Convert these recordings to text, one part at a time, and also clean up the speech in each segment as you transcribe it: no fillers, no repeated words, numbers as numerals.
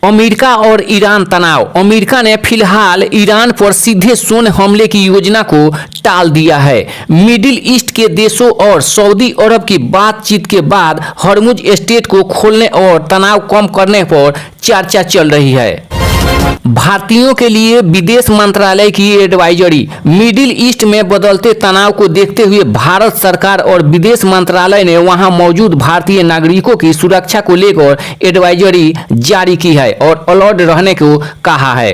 America और Iran तनाव। America ने फिलहाल ईरान पर सीधे सैन्य हमले की योजना को टाल दिया है। मिडिल ईस्ट के देशों और सऊदी अरब की बातचीत के बाद हॉर्मुज स्ट्रेट को खोलने और तनाव कम करने पर चर्चा चल रही है। भारतीयों के लिए विदेश मंत्रालय की एडवाइजरी। मिडिल ईस्ट में बदलते तनाव को देखते हुए भारत सरकार और विदेश मंत्रालय ने वहां मौजूद भारतीय नागरिकों की सुरक्षा को लेकर एडवाइजरी जारी की है और अलर्ट रहने को कहा है।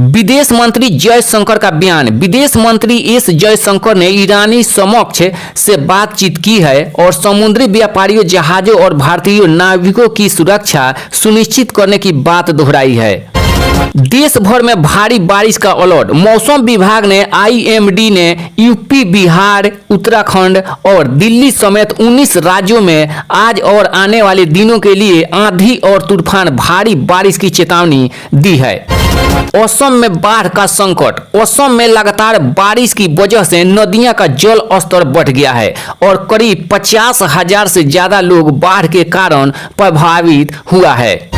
विदेश मंत्री जयशंकर का बयान। विदेश मंत्री एस जयशंकर ने ईरानी समक्ष से बातचीत की है और समुद्री व्यापारियों, जहाजों और भारतीय नाविकों की सुरक्षा सुनिश्चित करने की बात दोहराई है। देश भर में भारी बारिश का अलर्ट। मौसम विभाग ने आईएमडी ने यूपी, बिहार, उत्तराखंड और दिल्ली समेत 19 राज्यों में आज और आने वाले दिनों के लिए आंधी और तूफान भारी बारिश की चेतावनी दी है। असम में बाढ़ का संकट। असम में लगातार बारिश की वजह से नदियों का जल स्तर बढ़ गया है और करीब 50,000 से ज्यादा लोग बाढ़ के कारण प्रभावित हुआ है।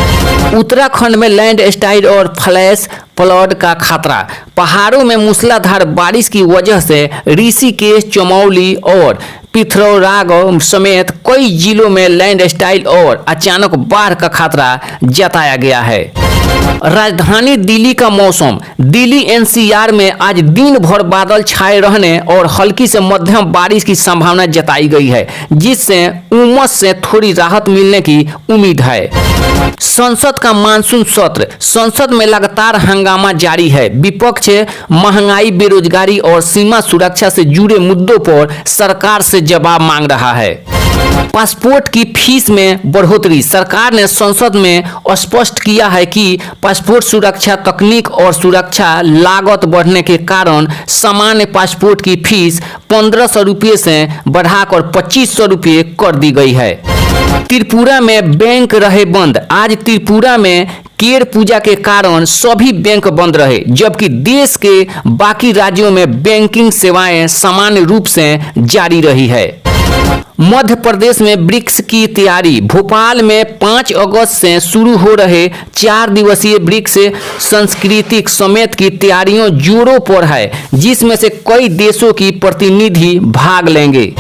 उत्तराखंड में लैंडस्लाइड और फ्लैश फ्लड का खतरा। पहाड़ों में मूसलाधार बारिश की वजह से ऋषिकेश, चमोली और पिथौरागढ़ समेत कई जिलों में लैंडस्लाइड और अचानक बाढ़ का खतरा जताया गया है। राजधानी दिल्ली का मौसम। दिल्ली एनसीआर में आज दिन भर बादल छाए रहने और हल्की से मध्यम बारिश की संभावना जताई गई है, जिससे उमस से थोड़ी राहत मिलने की उम्मीद है। संसद का मानसून सत्र। संसद में लगातार हंगामा जारी है। विपक्ष महंगाई, बेरोजगारी और सीमा सुरक्षा से जुड़े मुद्दों पर सरकार से जवाब मांग रहा है। पासपोर्ट की फीस में बढ़ोतरी। सरकार ने संसद में स्पष्ट किया है कि पासपोर्ट सुरक्षा तकनीक और सुरक्षा लागत बढ़ने के कारण सामान्य पासपोर्ट की फीस 1500 रुपये से बढ़ाकर 2500 रुपये कर दी गई है। त्रिपुरा में बैंक रहे बंद। आज त्रिपुरा में केर पूजा के कारण सभी बैंक बंद रहे, जबकि देश के बाकी राज्यों में बैंकिंग सेवाएं सामान्य रूप से जारी रही है। मध्य प्रदेश में ब्रिक्स की तैयारी। भोपाल में 5 अगस्त से शुरू हो रहे 4 दिवसीय ब्रिक्स सांस्कृतिक समेत की तैयारियों जोरों पर है, जिसमें से कई देशों की प्रतिनिधि भाग लेंगे।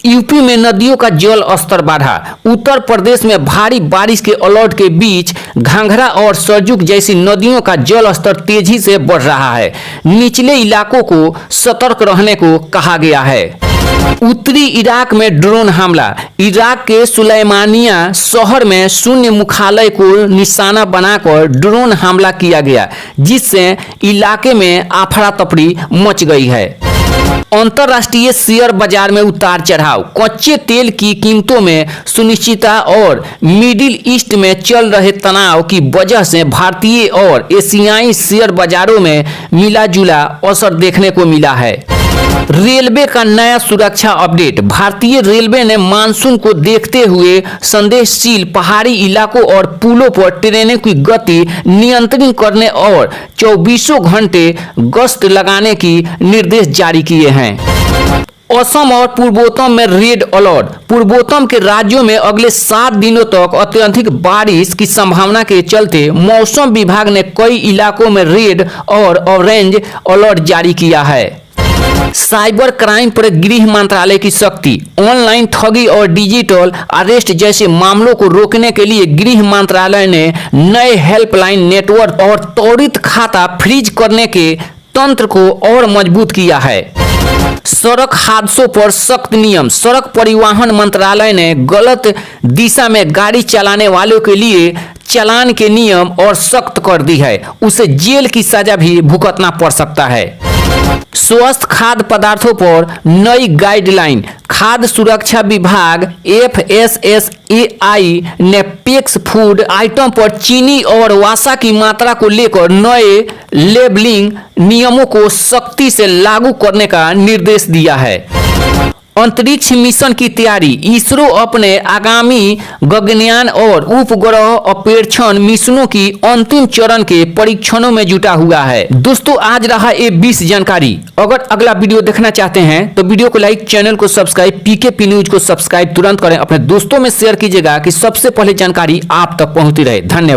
यूपी में नदियों का जल स्तर बढ़ा। उत्तर प्रदेश में भारी बारिश के अलर्ट के बीच घाघरा और सरजू जैसी नदियों का जल स्तर तेजी से बढ़ रहा है। निचले इलाकों को सतर्क रहने को कहा गया है। उत्तरी इराक में ड्रोन हमला। इराक के सुलेमानिया शहर में शून्य मुख्यालय को निशाना बनाकर ड्रोन हमला किया गया, जिससे इलाके में अफरा तफरी मच गई है। अंतर्राष्ट्रीय शेयर बाजार में उतार चढ़ाव। कच्चे तेल की कीमतों में सुनिश्चितता और मिडिल ईस्ट में चल रहे तनाव की वजह से भारतीय और एशियाई शेयर बाजारों में मिला जुला असर देखने को मिला है। रेलवे का नया सुरक्षा अपडेट। भारतीय रेलवे ने मानसून को देखते हुए संवेदनशील पहाड़ी इलाकों और पुलों पर ट्रेनों की गति नियंत्रित करने और 24 घंटे गश्त लगाने की निर्देश जारी किए हैं। असम और पूर्वोत्तर में रेड अलर्ट। पूर्वोत्तर के राज्यों में अगले 7 दिनों तक अत्यधिक बारिश की संभावना के चलते मौसम विभाग ने कई इलाकों में रेड और ऑरेंज अलर्ट जारी किया है। साइबर क्राइम पर गृह मंत्रालय की सख्ती। ऑनलाइन ठगी और डिजिटल अरेस्ट जैसे मामलों को रोकने के लिए गृह मंत्रालय ने नए हेल्पलाइन नेटवर्क और त्वरित खाता फ्रीज करने के तंत्र को और मजबूत किया है। सड़क हादसों पर सख्त नियम। सड़क परिवहन मंत्रालय ने गलत दिशा में गाड़ी चलाने वालों के लिए चालान के नियम और सख्त कर दी है। उसे जेल की सजा भी भुगतना पड़ सकता है। स्वस्थ खाद्य पदार्थों पर नई गाइडलाइन। खाद्य सुरक्षा विभाग FSSAI ने पैक्स फूड आइटम पर चीनी और वसा की मात्रा को लेकर नए लेबलिंग नियमों को सख्ती से लागू करने का निर्देश दिया है। अंतरिक्ष मिशन की तैयारी। इसरो अपने आगामी गगनयान और उपग्रह अपरेक्षण मिशनों की अंतिम चरण के परीक्षणों में जुटा हुआ है। दोस्तों, आज रहा ये 20 जानकारी। अगर अगला वीडियो देखना चाहते हैं तो वीडियो को लाइक, चैनल को सब्सक्राइब, PKP न्यूज को सब्सक्राइब तुरंत करें। अपने दोस्तों में शेयर कीजिएगा कि सबसे पहले जानकारी आप तक पहुंचती रहे। धन्यवाद।